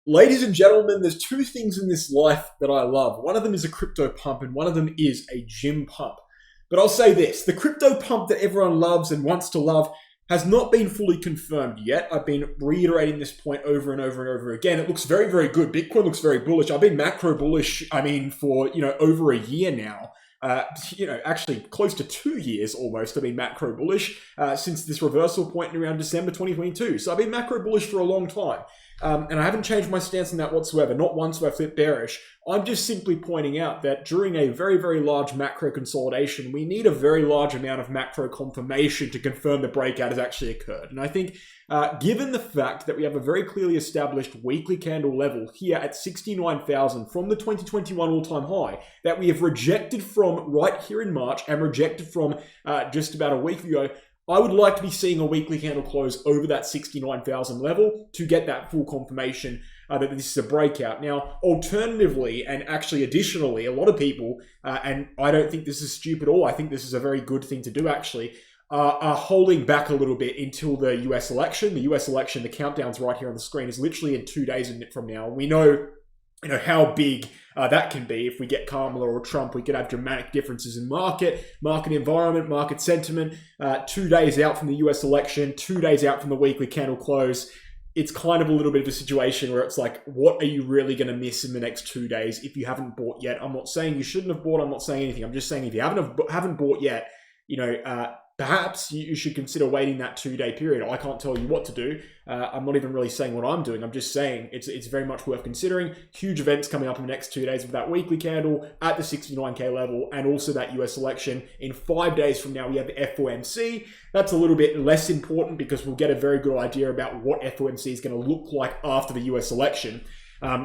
Ladies and gentlemen, there's two things in this life that I love. One of them is a crypto pump and one of them is a gym pump. But I'll say this, the crypto pump that everyone loves and wants to love has not been fully confirmed yet. I've been reiterating this point over and over and over again. It looks very, very good. Bitcoin looks very bullish. I've been macro bullish, for, over a year now. Actually close to 2 years almost. I've been macro bullish since this reversal point in around December 2022. So I've been macro bullish for a long time. And I haven't changed my stance on that whatsoever. Not once have I flipped bearish. I'm just simply pointing out that during a very, very large macro consolidation, we need a very large amount of macro confirmation to confirm the breakout has actually occurred. And I think given the fact that we have a very clearly established weekly candle level here at 69,000 from the 2021 all-time high that we have rejected from right here in March and rejected from just about a week ago, I would like to be seeing a weekly candle close over that 69,000 level to get that full confirmation that this is a breakout. Now, alternatively, and actually additionally, a lot of people, and I don't think this is stupid at all, I think this is a very good thing to do actually, are holding back a little bit until the US election. The US election, the countdown's right here on the screen, is literally in 2 days from now. We know how big that can be. If we get Kamala or Trump, we could have dramatic differences in market environment, market sentiment. 2 days out from the US election, 2 days out from the weekly candle close, it's kind of a little bit of a situation where it's like, what are you really going to miss in the next 2 days if you haven't bought yet? I'm not saying you shouldn't have bought. I'm not saying anything. I'm just saying if you haven't bought yet, perhaps you should consider waiting that 2 day period. I can't tell you what to do. I'm not even really saying what I'm doing. I'm just saying it's very much worth considering. Huge events coming up in the next 2 days with that weekly candle at the 69K level and also that US election. In 5 days from now, we have the FOMC. That's a little bit less important because we'll get a very good idea about what FOMC is going to look like after the US election.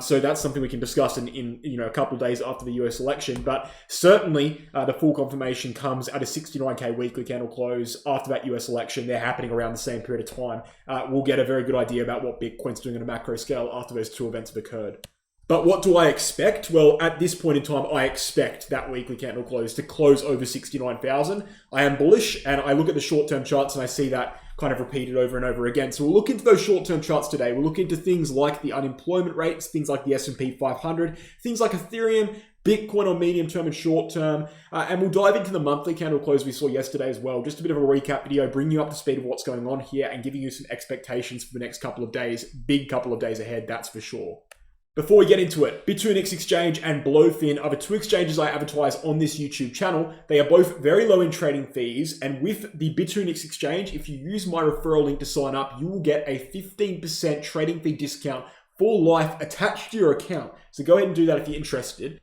So that's something we can discuss in a couple of days after the US election. But certainly the full confirmation comes at a 69K weekly candle close after that US election. They're happening around the same period of time. We'll get a very good idea about what Bitcoin's doing on a macro scale after those two events have occurred. But what do I expect? Well, at this point in time, I expect that weekly candle close to close over 69,000. I am bullish, and I look at the short-term charts and I see that kind of repeated over and over again. So we'll look into those short-term charts today. We'll look into things like the unemployment rates, things like the S&P 500, things like Ethereum, Bitcoin on medium-term and short-term, and we'll dive into the monthly candle close we saw yesterday as well. Just a bit of a recap video, bringing you up to speed of what's going on here and giving you some expectations for the next couple of days, big couple of days ahead, that's for sure. Before we get into it, Bitcoin Exchange and Blowfin are the two exchanges I advertise on this YouTube channel. They are both very low in trading fees, and with the Bitcoin Exchange, if you use my referral link to sign up, you will get a 15% trading fee discount for life attached to your account. So go ahead and do that if you're interested.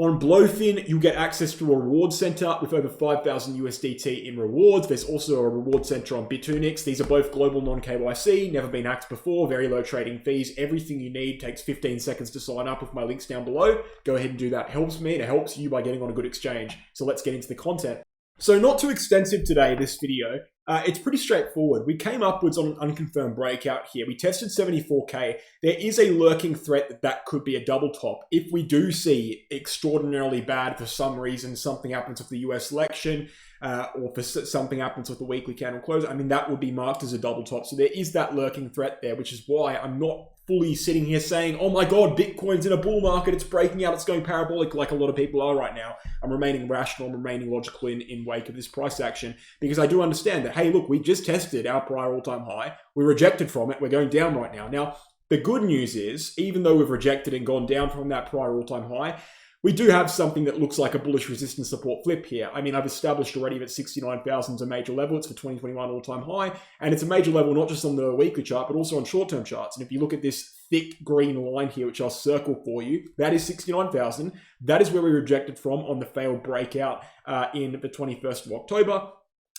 On Blowfin, you'll get access to a reward center with over 5,000 USDT in rewards. There's also a reward center on Bitcoin. These are both global non-KYC, never been hacked before, very low trading fees. Everything you need takes 15 seconds to sign up with my links down below. Go ahead and do that. It helps me and it helps you by getting on a good exchange. So let's get into the content. So not too extensive today, this video. It's pretty straightforward. We came upwards on an unconfirmed breakout here. We tested 74K. There is a lurking threat that could be a double top. If we do see extraordinarily bad for some reason, something happens with the US election, or for something happens with the weekly candle close, that would be marked as a double top. So there is that lurking threat there, which is why I'm not fully sitting here saying, oh my God, Bitcoin's in a bull market, it's breaking out, it's going parabolic like a lot of people are right now. I'm remaining rational, I'm remaining logical in wake of this price action, because I do understand that, hey, look, we just tested our prior all-time high, we rejected from it, we're going down right now. Now, the good news is, even though we've rejected and gone down from that prior all-time high, we do have something that looks like a bullish resistance support flip here. I've established already that 69,000 is a major level. It's for 2021 all-time high. And it's a major level not just on the weekly chart, but also on short-term charts. And if you look at this thick green line here, which I'll circle for you, that is 69,000. That is where we rejected from on the failed breakout in the 21st of October.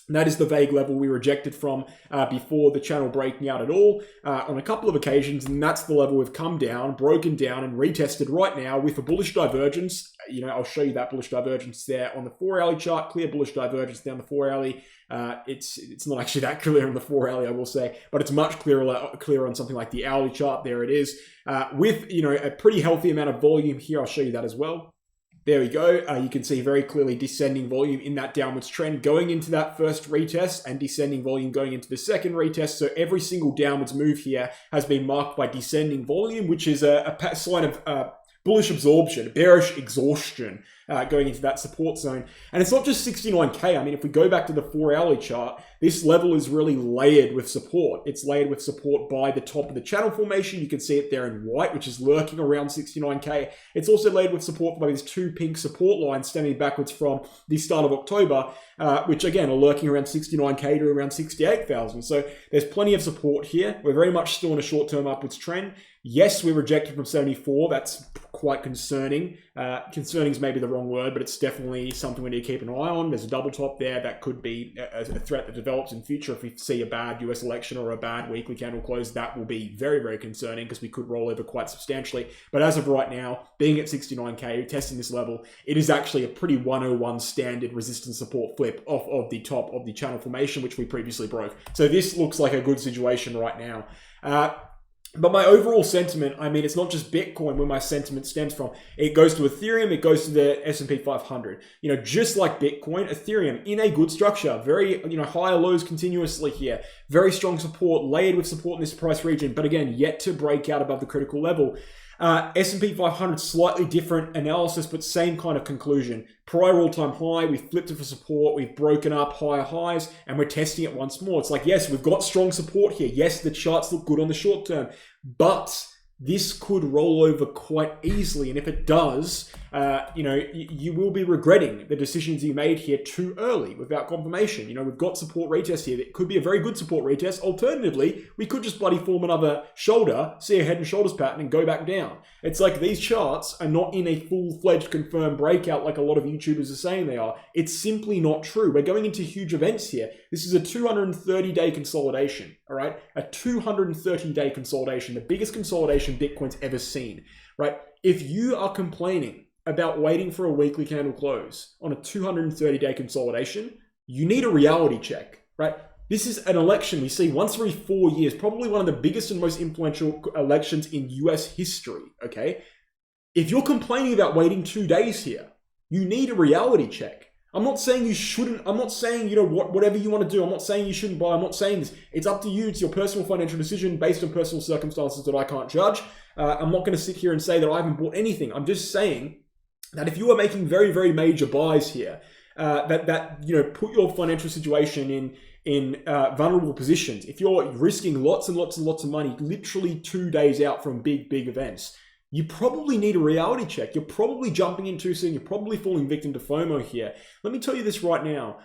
And that is the vague level we rejected from before the channel breaking out at all on a couple of occasions. And that's the level we've come down, broken down, and retested right now with a bullish divergence. I'll show you that bullish divergence there on the 4-hourly chart, clear bullish divergence down the 4-hourly. It's not actually that clear on the 4-hourly, I will say, but it's much clearer on something like the hourly chart. There it is. With, a pretty healthy amount of volume here. I'll show you that as well. There we go. You can see very clearly descending volume in that downwards trend going into that first retest and descending volume going into the second retest. So every single downwards move here has been marked by descending volume, which is a sign of bullish absorption, bearish exhaustion going into that support zone. And it's not just 69K. I mean, if we go back to the 4-hourly chart, this level is really layered with support. It's layered with support by the top of the channel formation. You can see it there in white, which is lurking around 69K. It's also layered with support by these two pink support lines stemming backwards from the start of October, which again are lurking around 69K to around 68,000. So there's plenty of support here. We're very much still in a short-term upwards trend. Yes, we're rejected from 74. That's quite concerning. Concerning is maybe the wrong word, but it's definitely something we need to keep an eye on. There's a double top there. That could be a threat that develops in future. If we see a bad US election or a bad weekly candle close, that will be very, very concerning because we could roll over quite substantially. But as of right now, being at 69K, testing this level, it is actually a pretty 101 standard resistance support flip off of the top of the channel formation, which we previously broke. So this looks like a good situation right now. But my overall sentiment, I mean, it's not just Bitcoin where my sentiment stems from. It goes to Ethereum, it goes to the S&P 500. You know, just like Bitcoin, Ethereum in a good structure, very, higher lows continuously here, very strong support, layered with support in this price region, but again, yet to break out above the critical level. S&P 500, slightly different analysis, but same kind of conclusion. Prior all-time high, we flipped it for support, we've broken up higher highs, and we're testing it once more. It's like, yes, we've got strong support here. Yes, the charts look good on the short term, but this could roll over quite easily. And if it does, you will be regretting the decisions you made here too early without confirmation. We've got support retest here. It could be a very good support retest. Alternatively, we could just bloody form another shoulder, see a head and shoulders pattern and go back down. It's like these charts are not in a full-fledged confirmed breakout like a lot of YouTubers are saying they are. It's simply not true. We're going into huge events here. This is a 230-day consolidation, all right? A 230-day consolidation, the biggest consolidation Bitcoin's ever seen, right? If you are complaining about waiting for a weekly candle close on a 230-day consolidation, you need a reality check, right? This is an election we see once every 4 years, probably one of the biggest and most influential elections in US history, okay? If you're complaining about waiting 2 days here, you need a reality check. I'm not saying you shouldn't, I'm not saying, whatever you want to do, I'm not saying you shouldn't buy, I'm not saying this. It's up to you, it's your personal financial decision based on personal circumstances that I can't judge. I'm not going to sit here and say that I haven't bought anything. I'm just saying that if you are making very, very major buys here, put your financial situation in vulnerable positions. If you're risking lots and lots and lots of money, literally 2 days out from big, big events, you probably need a reality check. You're probably jumping in too soon. You're probably falling victim to FOMO here. Let me tell you this right now.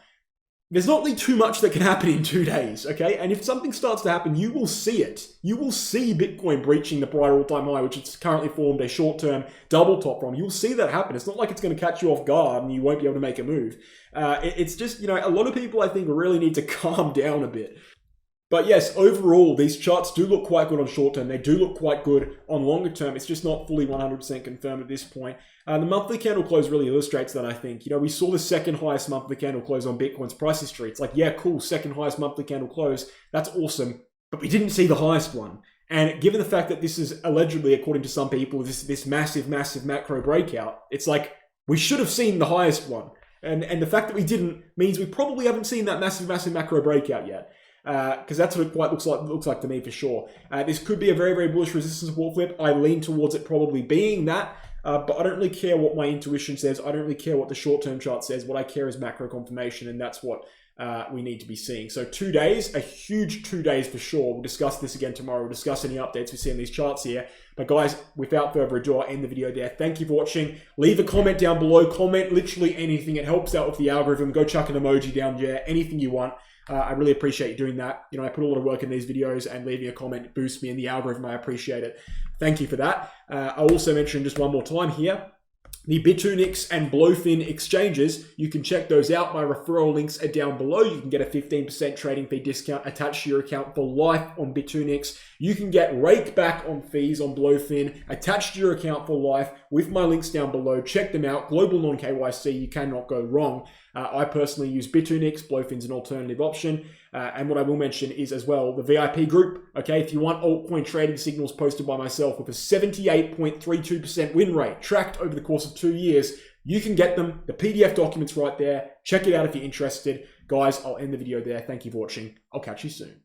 There's not really too much that can happen in 2 days, okay? And if something starts to happen, you will see it. You will see Bitcoin breaching the prior all-time high, which it's currently formed a short-term double top from. You'll see that happen. It's not like it's going to catch you off guard and you won't be able to make a move. It's just, a lot of people, I think, really need to calm down a bit. But yes, overall, these charts do look quite good on short term. They do look quite good on longer term. It's just not fully 100% confirmed at this point. The monthly candle close really illustrates that, I think. We saw the second highest monthly candle close on Bitcoin's price history. It's like, yeah, cool, second highest monthly candle close. That's awesome. But we didn't see the highest one. And given the fact that this is allegedly, according to some people, this massive, massive macro breakout, it's like, we should have seen the highest one. And the fact that we didn't means we probably haven't seen that massive, massive macro breakout yet. Because that's what it quite looks like to me for sure. This could be a very, very bullish resistance support flip. I lean towards it probably being that, but I don't really care what my intuition says. I don't really care what the short-term chart says. What I care is macro confirmation, and that's what we need to be seeing. So 2 days, a huge 2 days for sure. We'll discuss this again tomorrow. We'll discuss any updates we see in these charts here. But guys, without further ado, I'll end the video there. Thank you for watching. Leave a comment down below. Comment literally anything. It helps out with the algorithm. Go chuck an emoji down there. Anything you want. I really appreciate you doing that. I put a lot of work in these videos, and leaving a comment boosts me in the algorithm. I appreciate it. Thank you for that. I'll also mention just one more time here, the Bitfinex and Blowfin exchanges. You can check those out. My referral links are down below. You can get a 15% trading fee discount attached to your account for life on Bitfinex. You can get rake back on fees on Blowfin attached to your account for life with my links down below. Check them out. Global non-KYC. You cannot go wrong. I personally use Bitfinex. Blowfin's an alternative option. And what I will mention is as well the VIP group. Okay, if you want altcoin trading signals posted by myself with a 78.32% win rate tracked over the course of 2 years, You can get them. The PDF document's right there. Check it out if you're interested. Guys, I'll end the video there. Thank you for watching. I'll catch you soon.